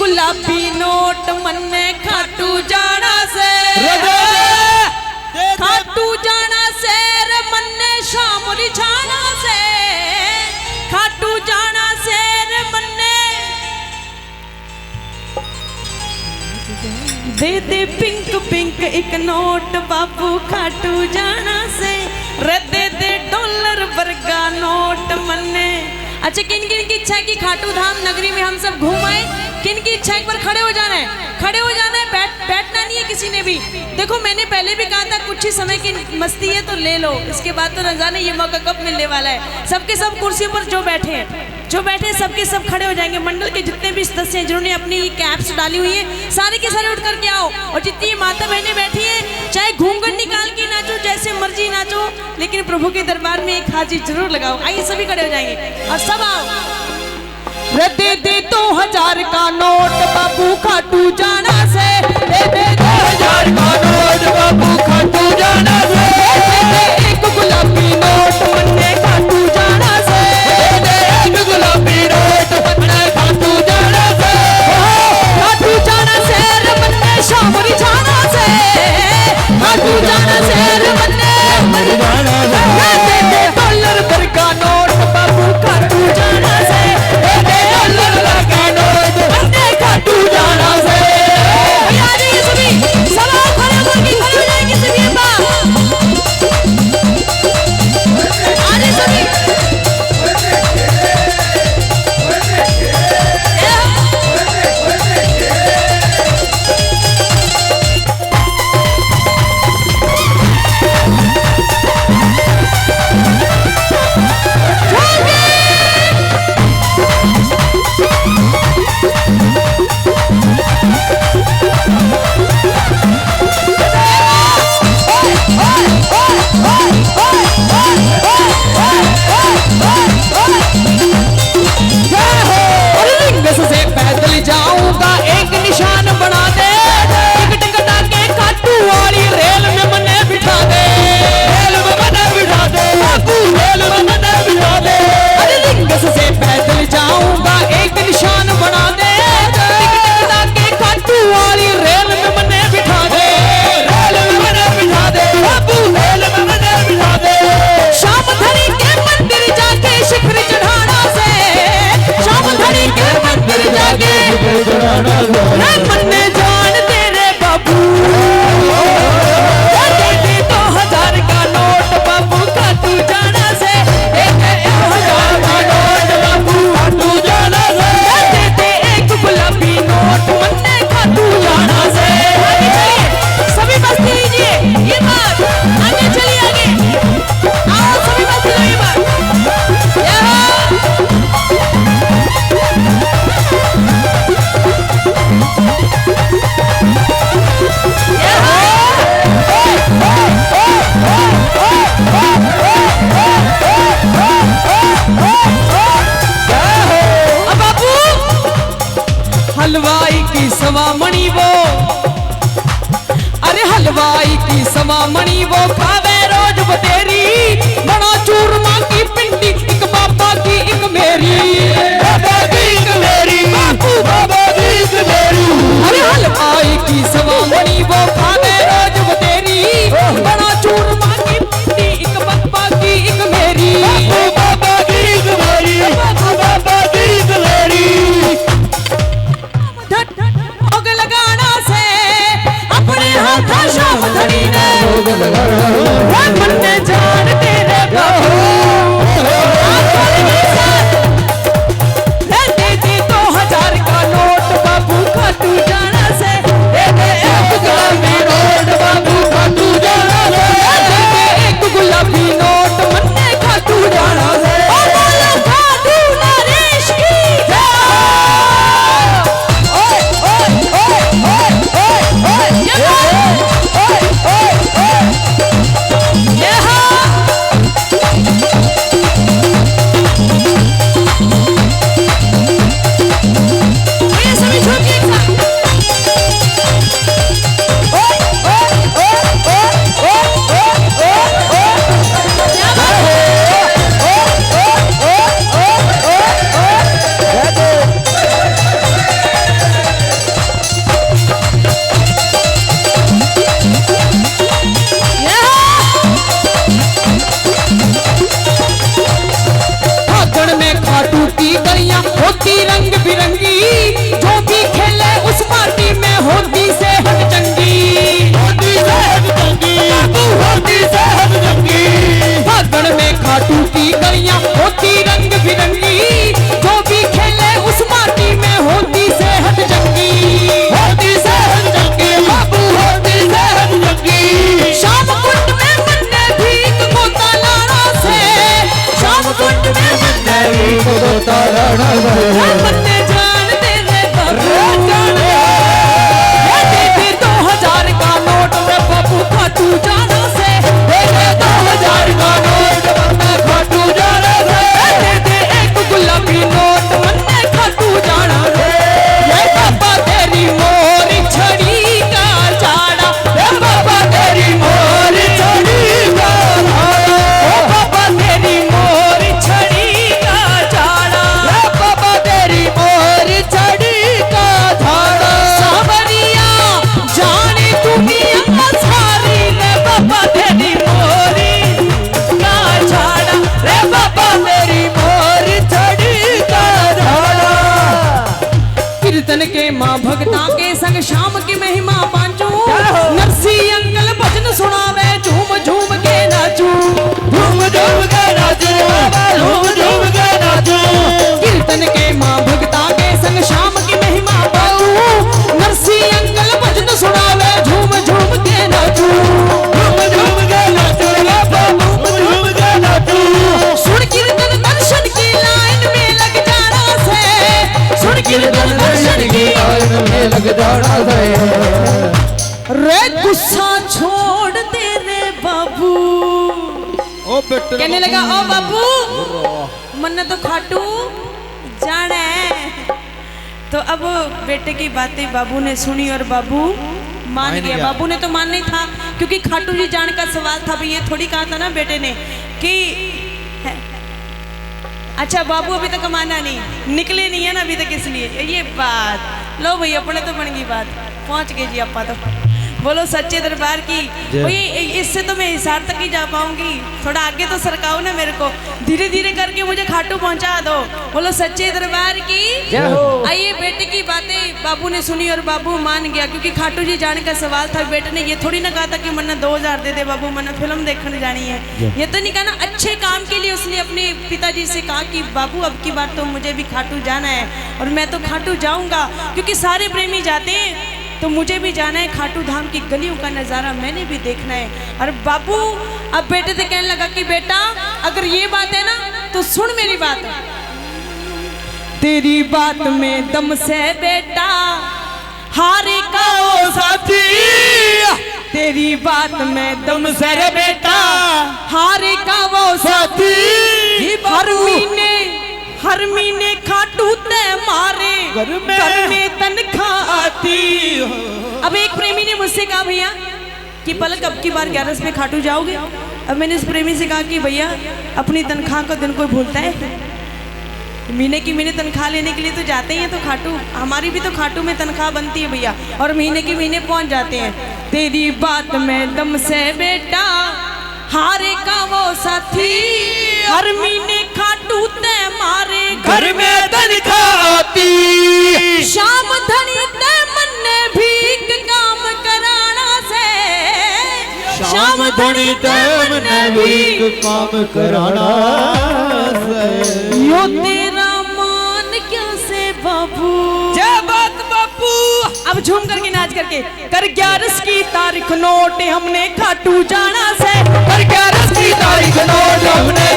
गुलाबी नोट मन्ने खाटू जाना से, खाटू जाना से रे मन्ने शामली जाना से, खाटू जाना से रे मन्ने दे दे पिंक पिंक एक नोट बाबू खाटू जाना से, रे दे दे डॉलर वर्गा नोट मन्ने। अच्छा किन किन की इच्छा है कि खाटू धाम नगरी में हम सब घूमाए? किन की इच्छा एक बार खड़े हो जाना है, खड़े हो जाना है, बैठना नहीं है किसी ने भी। देखो मैंने पहले भी कहा था कुछ ही समय की मस्ती है तो ले लो, इसके बाद तो न जाने ये मौका कब मिलने वाला है। सबके सब कुर्सी पर जो बैठे हैं सबके सब खड़े हो जाएंगे। मंडल के जितने भी सदस्य हैं जिन्होंने अपनी कैप्स डाली हुई है सारे के सारे उठ करके आओ। और जितनी माता बहनें बैठी हैं चाहे घूंघट निकाल के नाचो, जैसे मर्जी नाचो, लेकिन प्रभु के दरबार में एक हाजिरी जरूर लगाओ। आइए सभी खड़े हो जाएंगे और सब आओ। दे दे 2000 का नोट बाबू खाटू जाना से, दे दे 2000 का नोट बाबू खाटू जाना से, दे दे एक गुलाबी नोट मन्ने खाटू जाना से, दे दे एक गुलाबी नोट मन्ने खाटू जाना से, खाटू जाना से रे मन्ने शामरी जाना से, खाटू जाना से रे मन्ने शामरी जाना से, दे दे डॉलर भर का नोट बाबू खाटू जाना से, दे दे डॉलर भर का नोट मन्ने खाटू जाना से। आ जाइए सभी, सब आओ खड़े हो जाएंगे सभी बाप। आ जाइए सभी। से पैदल जाऊंगा एक निशान बना दे, टिकट कटा के खाटू वाली रेल में मने बिठा दे, रेल में मने बिठा दे, रेल में मने बिठा दे। अरे लिंगस से पैदल जाऊंगा एक निशान बना दे, टिकट कटा के खाटू वाली रेल में मने बिठा दे, रेल में मने बिठा दे, रेल में मने बिठा दे। शाम धनी के मंदिर जाके शिखर चढ़ाना से, शाम धनी के मंदिर जाके मन्ने जान तेरे बाबू, दे दे 2000 का नोट बाबू खाटू जाना से, दे दे 1000 का नोट बाबू खाटू जाना से, दे दे एक गुलाबी नोट मन्ने खाटू जाना से। आगे चलिए सभी मस्ती लीजिए, ये बात आगे चलिए, आगे आओ सभी मस्ती लो ये बात। हलवाई की सवामणी वो, अरे हलवाई की सवामणी वो खावे रोज बतेरी, बड़ा चूरमा की पिंडी एक बाबा की एक मेरी, बाबा की एक मेरी, बाबा की एक मेरी। अरे हलवाई की सवामणी वो खावे रोज बतेरी, बड़ा चूरमा की पिंडी एक बाबा की एक मेरी, बाबा की एक मेरी, बाबा की एक मेरी। भोग लगाना से अपने हाथ शाम धनी ने, भोग लगाना खाटू की गलियां होती रंग बिरंगी, जो भी खेले उस माटी में होती सेहत जंगी, होती सेहत जंगी बाबू, होती सेहत जंगी। शाम कुंड में बनने भीख गोता लाड़ा से, शाम कुंड में बनने भीख गोता लाड़ा से, बनने जान तेरे बाबू जान दे 2000 का नोट में बाबू खाटू जाना से, दे 2000 का नोट बनने खाटू जाना से, दे एक गुलाबी नोट बनने खाटू जाना से। ये बाबा तेरी मोरी छड़ी का झाड़ा, ये बाबा तेरी मोरी छड़ी का झाड़ा, ओ बाबा तेरी मोरी छड़ी का झाड़ा, ये बाबा तेरी मोरी छड़ी का झाड़ा। सावरिया जाने दुनिया सारी, रे बाबा तेरी मोरी का झाड़ा, रे बाबा तेरी मोरी छड़ी का झाड़ा। कीर्तन के माँ भक्ता के संग शाम की महिमा पांचू, नरसी अंकल भजन सुनावे झूम झूम के नाचू, झूम झूम के नाचू, झूम झूम के नाचू। कीर्तन के माँ भक्ता के संग शाम की महिमा पांचू, नरसी अंकल भजन सुनावे झूम झूम के नाचू, झूम झूम के नाचू, झूम झूम के नाचू। सुन कीर्तन दर्शन की लाइन में लग जाना से, सुन कीर्तन दर्शन की लाइन में लग जाना से। रे गुस्सा छोड़ दे रे बाबू, ओ बेटे कहने लगा ओ बाबू मन तो खाटू जाना है। तो अब बेटे की बातें बाबू ने सुनी और बाबू मान गया। बाबू ने तो मान नहीं था, क्योंकि खाटू जी जान का सवाल था। भाई ये थोड़ी कहा था ना बेटे ने कि अच्छा बाबू अभी तक कमाना नहीं, निकले नहीं है ना अभी तक, इसलिए ये बात लो भाई अपने तो बन गई बात, पहुंच गए जी अपा। तो बोलो सच्चे दरबार की। भाई इससे तो मैं हिसार तक ही जा पाऊंगी, थोड़ा आगे तो सरकाओ ना मेरे को, धीरे धीरे करके मुझे खाटू पहुंचा दो। बोलो सच्चे दरबार की। आइए बेटे की बातें बाबू ने सुनी और बाबू मान गया, क्योंकि खाटू जी जाने का सवाल था। बेटे ने ये थोड़ी ना कहा था कि मन्ना 2000 दे दे बाबू, मन्ना फिल्म देखने जानी है। ये तो नहीं कहा ना, अच्छे काम के लिए उसने अपने पिताजी से कहा कि बाबू अब की बार तो मुझे भी खाटू जाना है, और मैं तो खाटू जाऊंगा क्योंकि सारे प्रेमी जाते हैं तो मुझे भी जाना है। खाटू धाम की गलियों का नज़ारा मैंने भी देखना है। और बाबू अब बेटे से कहने लगा कि बेटा अगर ये बात है ना तो सुन मेरी बात, तेरी बात में दम से बेटा हारे का ओ साथी, तेरी बात में दम से रे बेटा हारे का वो साथी। हर महीने खाटू ते मारे घर में तनख्वाह आती। अब एक प्रेमी ने मुझसे कहा भैया कि पलक अब की बार 11 पे खाटू जाओगे। अब मैंने उस प्रेमी से कहा कि भैया अपनी तनख्वाह को दिन कोई भूलता है, महीने की महीने तनख्वाह लेने के लिए तो जाते ही हैं, तो खाटू हमारी भी तो खाटू में तनख्वाह बनती है भैया, और महीने की महीने पहुंच जाते हैं। तेरी बात में दम से बेटा हारे का वो साथी, हर महीने खाटू ते मारे घर में तनख्वाह आती। शाम धनी ते मन्ने भीख काम कराना से, शाम धनी ते मन्ने भीख काम कराना से। यो तेरा मान क्या से बाबू, जय बात बापू। अब झूम करके नाच करके कर 11 की तारीख नोट हमने खाटू जाना से, कर 11 की तारीख नोट हमने